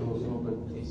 232।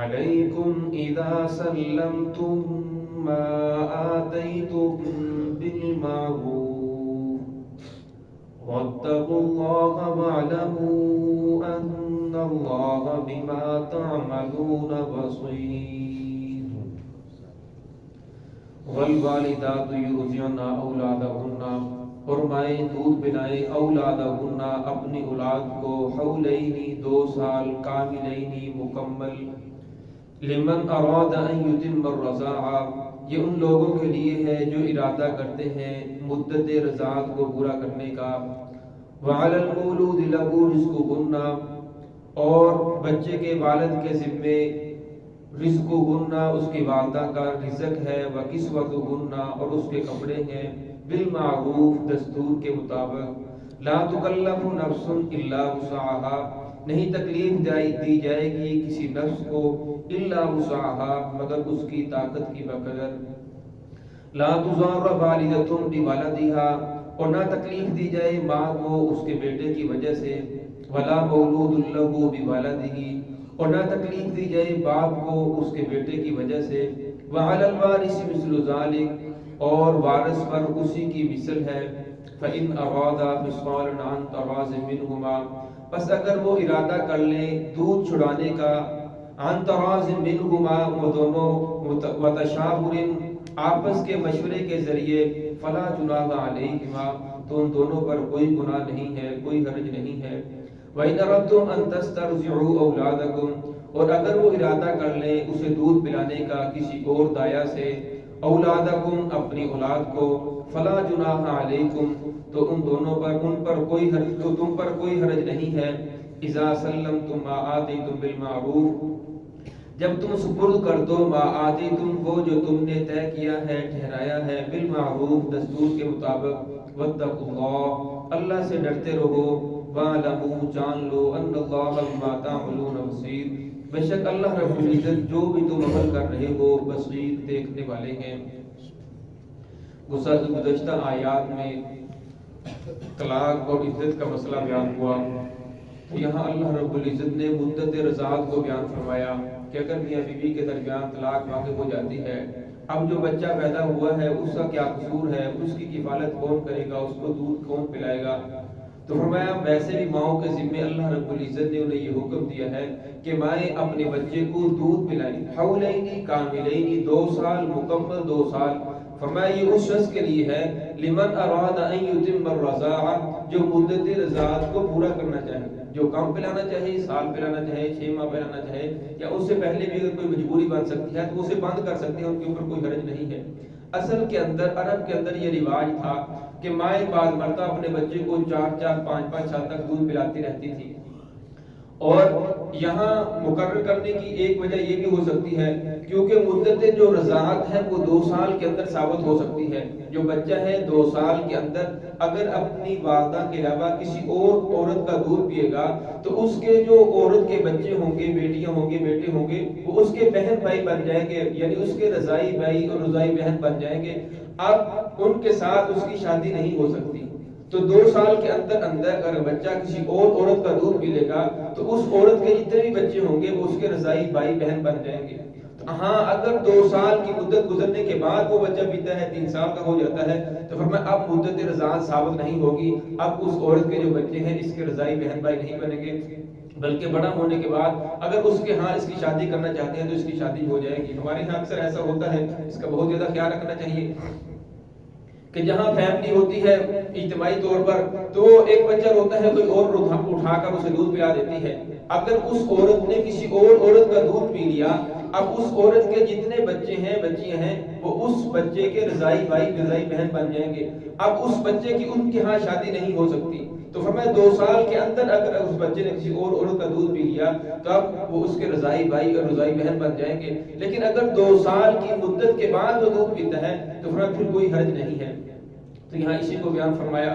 علیکم اذا سلمتم ما آتیتم بالمعروف واتقوا اللہ واعلموا ان اللہ بما تعملون بصیر والوالدات یرضعن اولادہن فرمائے دودھ پلائیں اولادہن اپنی اولاد کو حولینی 2 سال کاملینی مکمل لمن اراد ان یتم الرضاعہ یہ ان لوگوں کے لیے ہے جو ارادہ کرتے ہیں مدت رضاعت کو پورا کرنے کا وعلی المولود لہ رزقہن اور بچے کے والد کے ذمے رزقہن اس کی والدہ کا رزق ہے وکسوتہن اور اس کے کپڑے ہیں بالمعروف دستور کے مطابق لا تکلف نفس الا وسعها نہیں تکلیف دی جائے گی کسی نفس کو الا وسعها مگر اس کی طاقت کی بقدر لا تضار والدۃ بولدها اور نہ تکلیف دی جائے ماں کو اس کے بیٹے کی وجہ سے ولا مولود لہ بولدہ اور نہ تکلیف دی جائے باپ کو اس کے بیٹے کی وجہ سے وعلی الوارث مثل ذلک اور وارث پر اسی کی مثل ہے فإن أرادا فصالا عن تراض منهما پس اگر وہ ارادہ کر لیں دودھ چھڑانے کا عن تراض منهما وہ دونوں وتشاور آپس کے مشورے کے ذریعے فلا جناح علیہما تو ان دونوں پر کوئی گناہ نہیں ہے کوئی حرج نہیں ہے وَإِنْ أَرَدْتُمْ أَن تَسْتَرْضِعُوا أَوْلَادَكُمْ اور اگر وہ ارادہ کر لیں اسے دودھ پلانے کا کسی اور دایا سے اولادکم اپنی اولاد کو فلا جناح علیکم تو ان دونوں پر تم پر کوئی حرج نہیں ہے اذا سلمتم ما آتیتم بالمعروف جب تم سپرد کر دو ما آتیتم کو جو تم نے طے کیا ہے ٹھہرایا ہے بالمعروف دستور کے مطابق واتقوا اللہ اللہ سے ڈرتے رہو وَاعْلَمُوا جان لو ان اللہ بما تعملون بصیر بے شک اللہ رب العزت جو بھی تم عمل کر رہے ہو بصیر دیکھنے والے ہیں۔ گزشتہ آیات میں طلاق اور عدت کا مسئلہ بیان ہوا تو یہاں اللہ رب العزت نے مدت رضاعت کو بیان فرمایا کہ اگر میاں بیوی کے درمیان طلاق واقع ہو جاتی ہے اب جو بچہ پیدا ہوا ہے اس کا کیا قصور ہے اس کی کفالت کون کرے گا اس کو دودھ کون پلائے گا تو فرمایا ویسے بھی ماؤں کے ذمے اللہ رب العزت نے انہیں یہ حکم دیا ہے کہ مائیں اپنے بچے کو دودھ پلائیں حولینی کاملینی 2 سال مکمل 2 سال فرمایا یہ اس شخص کے لیے ہے لمن اراد ان یتم الرضاعہ جو مدت رضاعت کو پورا کرنا چاہے جو کم پلانا چاہے سال پلانا چاہے 6 ماہ پلانا چاہے یا اس سے پہلے بھی اگر کوئی مجبوری بن سکتی ہے تو اسے بند کر سکتے ہیں ان کے اوپر کوئی حرج نہیں ہے۔ اصل کے اندر عرب کے اندر یہ رواج تھا کہ مائیں بعض مرتبہ اپنے بچے کو 4 5 سال تک دودھ پلاتی رہتی تھی اور یہاں مقرر کرنے کی ایک وجہ یہ بھی ہو سکتی ہے کیونکہ مدت جو رضاعت ہے وہ 2 سال کے اندر ثابت ہو سکتی ہے۔ جو بچہ ہے 2 سال کے اندر اگر اپنی والدہ کے علاوہ کسی اور عورت کا دودھ پیے گا تو اس کے جو عورت کے بچے ہوں گے بیٹیاں ہوں گے بیٹے ہوں گے وہ اس کے بہن بھائی بن جائیں گے یعنی اس کے رضائی بھائی اور رضائی بہن بن جائیں گے۔ اب ان کے ساتھ اس کی شادی نہیں ہو سکتی تو 2 سال کے اندر اگر بچہ کسی اور عورت کا دودھ پی لے گا تو اس عورت کے جتنے بھی بچے ہوں گے وہ اس کے رضائی بھائی بہن بن جائیں گے۔ ہاں اگر 2 سال کی مدت گزرنے کے بعد وہ بچہ پیتا ہے 3 سال کا ہو جاتا ہے تو فرمایا اب مدت رضاعت ثابت نہیں ہوگی اب اس عورت کے جو بچے ہیں اس کے رضائی بہن بھائی نہیں بنیں گے بلکہ بڑا ہونے کے بعد اگر اس کے ہاں اس کی شادی کرنا چاہتے ہیں تو اس کی شادی ہو جائے گی۔ ہمارے یہاں اکثر ایسا ہوتا ہے اس کا بہت زیادہ خیال رکھنا چاہیے کہ جہاں فیملی ہوتی ہے اجتماعی طور پر تو ایک بچہ روتا ہے کوئی اور اٹھا کر اسے دودھ پلا دیتی ہے۔ اگر اس عورت نے کسی اور عورت کا دودھ پی لیا اب اس عورت کے جتنے بچے ہیں بچیاں ہیں وہ اس بچے کے رضائی بھائی رضائی بہن بن جائیں گے۔ اب اس بچے کی ان کے ہاں شادی نہیں ہو سکتی تو فرمایا 2 سال کے اندر اگر اس بچے نے کسی اور عورت کا دودھ پی لیا تو اب وہ اس کے رضائی بھائی اور رضائی بہن بن جائیں گے۔ لیکن اگر 2 سال کی مدت کے بعد وہ دودھ پیتا ہے تو فرمایا پھر کوئی حرج نہیں ہے۔ تو یہاں اسی کو بیان فرمایا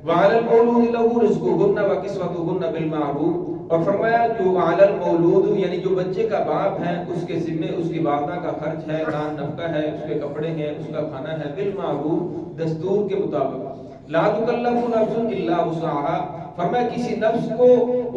وعلی المولود لہ رزقہن وکسوتہن بالمعروف اور فرمایا جو علی المولود یعنی جو بچے کا باپ ہے اس کے ذمے اس کی والدہ کا خرچ ہے دان نفقہ ہے اس کے کپڑے ہیں اس کا کھانا ہے بالمعروف دستور کے مطابق لا تکلف نفس الا وسعها فرمایا کسی نفس کو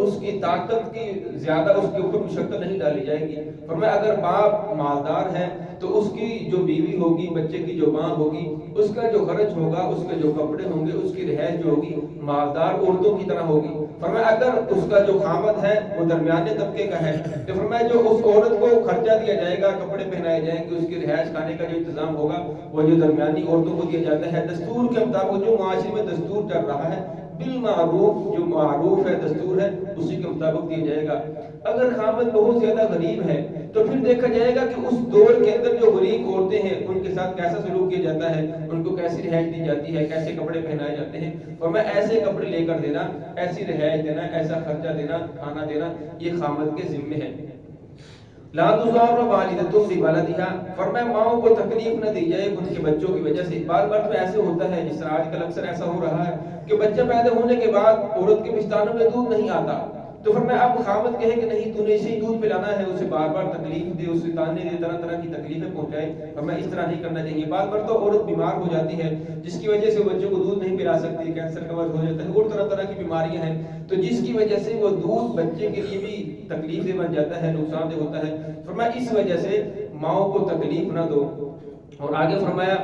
اس کی طاقت کی زیادہ اس کے اوپر مشقت نہیں ڈالی جائے گی. فرمایا اگر باپ مالدار ہے تو اس کی جو بیوی ہوگی، بچے کی جو ماں ہوگی، اس کا جو خرچ ہوگا، اس کے جو کپڑے ہوں گے، اس کی رہائش جو ہوگی مالدار عورتوں کی طرح ہوگی. فرمایا اگر اس کا جو خامد ہے وہ درمیانے طبقے کا ہے تو فرمایا جو اس عورت کو خرچہ دیا جائے گا، کپڑے پہنائے جائیں گے، اس کی رہائش کھانے کا جو انتظام ہوگا وہ جو درمیانی عورتوں کو دیا جاتا ہے دستور کے مطابق. جو معاشرے میں دستور چل رہا ہے بالمعروف، جو معروف ہے دستور ہے اسی کے مطابق دیا جائے گا. اگر خامد بہت زیادہ غریب ہے تو پھر دیکھا جائے گا کہ اس دور کے اندر جو غریب عورتیں ہیں ان کے ساتھ کیسا سلوک کیا جاتا ہے، ان کو کیسی رہائش دی جاتی ہے، کیسے کپڑے پہنائے جاتے ہیں. اور میں ایسے کپڑے لے کر دینا، ایسی رہائش دینا، ایسا خرچہ دینا، کھانا دینا یہ خامد کے ذمے ہے. لا تضار والدۃ بولدها، فرمایا ماؤں کو تکلیف نہ دی جائے ان کے بچوں کی وجہ سے. بار بار تو ایسے ہوتا ہے، جس طرح آج کل اکثر ایسا ہو رہا ہے کہ بچہ پیدا ہونے کے بعد عورت کے پستانوں میں دودھ نہیں آتا تو فرمایا اب خامد کہے کہ نہیں تو نے اسے دودھ پلانا ہے، اسے بار بار تکلیف دے، اسے تانے دے، طرح طرح کی تکلیفیں پہنچائے. فرمایا اس طرح نہیں کرنا چاہیے. بار بار تو عورت بیمار ہو جاتی ہے جس کی وجہ سے بچوں کو دودھ نہیں پلا سکتی، کینسر کا مرض ہو جاتا ہے اور طرح طرح کی بیماریاں ہیں تو جس کی وجہ سے وہ دودھ بچے کے لیے بھی تکلیف دہ بن جاتا ہے، نقصان دہ ہوتا ہے. فرمایا اس وجہ سے ماؤں کو تکلیف نہ دو. اور آگے فرمایا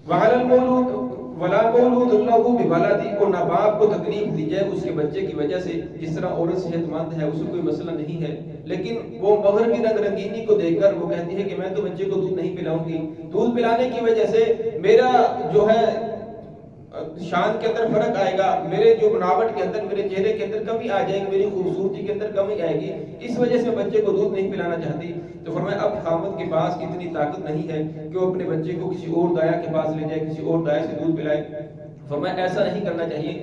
وَعَلَى الْمَوْلُودِ وَلَا مَوْلُودٌ لَهُ بِوَلَدِهِ، اور نہ باپ کو تکلیف دی جائے اس کے بچے کی وجہ سے. جس طرح عورت صحت مند ہے، اسے کوئی مسئلہ نہیں ہے لیکن وہ مغربی رنگ رنگینی کو دیکھ کر وہ کہتی ہے کہ میں تو بچے کو دودھ نہیں پلاؤں گی، دودھ پلانے کی وجہ سے میرا جو ہے شان کے اندر فرق آئے گا، میرے جو بناوٹ کے اندر، میرے چہرے کے اندر کمی آ جائے گی، میری خوبصورتی کے اندر کمی آئے گی، اس وجہ سے بچے کو دودھ نہیں پلانا چاہتی. تو فرمایا اب خامد کے پاس اتنی طاقت نہیں ہے کہ وہ اپنے بچے کو کسی اور دایا کے پاس لے جائے، کسی اور دایا سے دودھ پلائے. فرمایا ایسا نہیں کرنا چاہیے.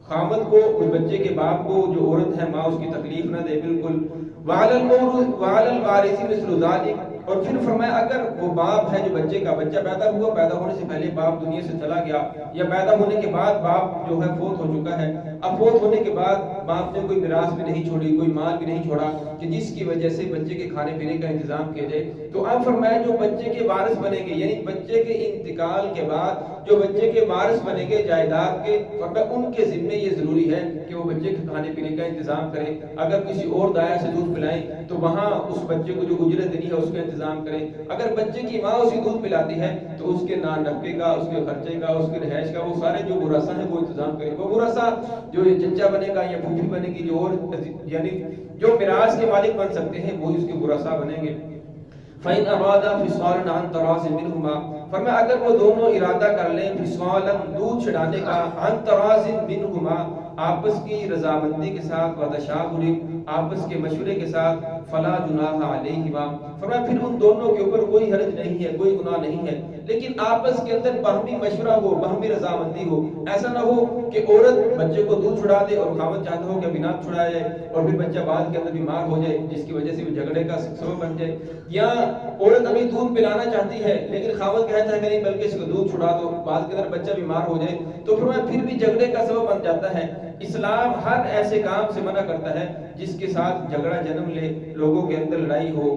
خامد کو اس بچے کے باپ کو جو عورت ہے ماں اس کی تکلیف نہ دے بالکل. وَعَلَى الْوَارِثِ مِثْلُ ذَلِكَ، اور پھر فرمایا اگر وہ باپ ہے جو بچے کا بچہ پیدا ہوا، پیدا ہونے سے پہلے باپ دنیا سے چلا گیا یا پیدا ہونے کے بعد باپ جو ہے فوت ہو چکا ہے، اب فوت ہونے کے بعد باپ نے کوئی میراث بھی نہیں چھوڑی، کوئی مال بھی نہیں چھوڑا کہ جس کی وجہ سے بچے کے کھانے پینے کا انتظام کیا جائے، تو اب فرمایا جو بچے کے وارث بنیں گے، یعنی بچے کے انتقال کے بعد جو بچے کے وارث بنیں گے جائیداد کے، فرمایا ان کے ذمے یہ ضروری ہے کہ وہ بچے کے کھانے پینے کا انتظام کریں. اگر کسی اور دایا سے دودھ پلائیں تو وہاں اس بچے کو جو اجرت دینی ہے اس کا انتظام کریں. اگر بچے کی ماں اسے دودھ پلاتی ہے تو اس کے نان نفقے کا، اس کے خرچے کا، اس کی رہائش کا، وہ سارے جو ورثہ ہیں وہ انتظام کریں. وہ ورثہ جو چچا بنے گا یا پھوپھی بنے گی، جو اور یعنی جو میراث کے مالک بن سکتے ہیں وہ اس کے ورثہ بنیں گے. فَإِنْ أَرَادَا فِصَالًا عَنْ تَرَاضٍ مِنْهُمَا، فرمایا اگر وہ دونوں ارادہ کر لیں فِصَالًا دودھ چھڑانے کا، عَنْ تَرَاضٍ مِنْهُمَا آپس کی رضامندی کے ساتھ، وَتَشَاوُرٍ آپس کے مشورے کے ساتھ، فَلَا جُنَاحَ عَلَيْهِمَا، فرمایا پھر ان دونوں کے اوپر کوئی حرج نہیں ہے، کوئی گناہ نہیں ہے. لیکن آپس کے اندر باہمی مشورہ ہو، باہمی رضامندی ہو. ایسا نہ ہو کہ عورت بچے کو دودھ چھڑا دے اور خاوند چاہتا ہو کہ ابھی نہ چھڑایا جائے اور پھر بچہ بعد کے اندر بیمار ہو جائے جس کی وجہ سے وہ جھگڑے کا سبب بن جائے. یا عورت ابھی دودھ پلانا چاہتی ہے لیکن خاوند کہتا ہے کہ نہیں بلکہ اس کو دودھ چھڑا دو، بعد کے اندر بچہ بیمار ہو جائے تو پھر بھی جھگڑے کا سبب بن جاتا ہے. اسلام ہر ایسے کام سے منع کرتا ہے جس کے ساتھ جھگڑا جنم لے، لوگوں کے اندر لڑائی ہو.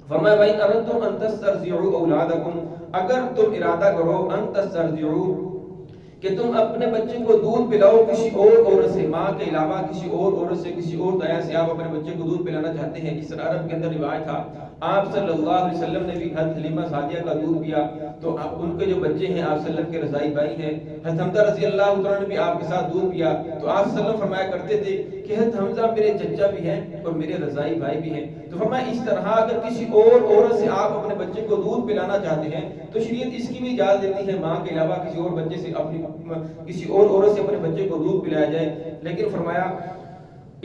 فرمایا وَإِنْ أَرَدْتُمْ أَنْ تَسْتَرْضِعُوا أَوْلَادَكُمْ، اگر تم ارادہ کرو أَنْ تَسْتَرْضِعُوا کہ تم اپنے بچے کو دودھ پلاؤ کسی اور عورت سے، ماں کے علاوہ کسی اور عورت سے، کسی اور دایا سے آپ اپنے بچے کو دودھ پلانا چاہتے ہیں. جس طرح عرب کے اندر روایت تھا، آپ صلی اللہ علیہ وسلم نے بھی حضرت حلیمہ سعدیہ کا دودھ پیا تو ان کے جو بچے ہیں آپ صلی اللہ علیہ وسلم کے رضائی بھائی ہیں. حضرت حمزہ رضی اللہ عنہ نے بھی آپ کے ساتھ دودھ پیا تو آپ صلی اللہ علیہ وسلم فرمایا کرتے تھے کہ حضرت حمزہ میرے چچا بھی ہیں اور میرے رضائی بھائی بھی ہیں. تو فرمایا اس طرح اگر کسی اور عورت سے آپ اپنے بچے کو دودھ پلانا چاہتے ہیں تو شریعت اس کی بھی اجازت دیتی ہے ماں کے علاوہ کسی اور بچے سے کسی اور عورت سے اپنے بچے کو دودھ پلایا جائے. لیکن فرمایا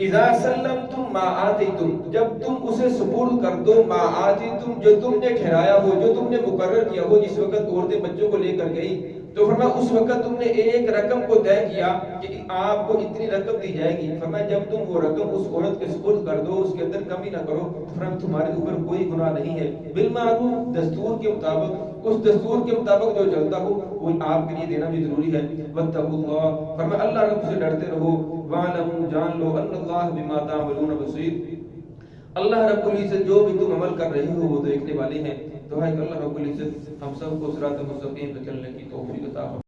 اذا سلمتم ما آتیتم، جب تم اسے سپرد کر دو، ما آتیتم جو تم نے ٹھہرایا ہو، جو تم نے مقرر کیا ہو. جس وقت عورتیں بچوں کو لے کر گئی تو فرمایا اس وقت تم نے ایک رقم کو طے کیا کہ آپ کو اتنی رقم دی جائے گی. فرمایا جب تم وہ رقم اس عورت کے سپرد کر دو، اس کے اندر کمی نہ کرو، فرمایا تمہارے اوپر کوئی گناہ نہیں ہے. بالمعروف دستور کے مطابق، اس دستور کے مطابق جو چلتا ہو وہ آپ کے لیے دینا بھی ضروری ہے. واتقوا اللہ، فرمایا اللہ رب سے ڈرتے رہو. وَاعْلَمُوا جان لو ان اللہ بما تعملون بصیر، اللہ رب العزت جو بھی تم عمل کر رہے ہو وہ دیکھنے والے ہیں. تو ہے کہ اللہ رب العزت ہم سب کو صراط مستقیم پہ چلنے کی توفیق عطا فرمائے.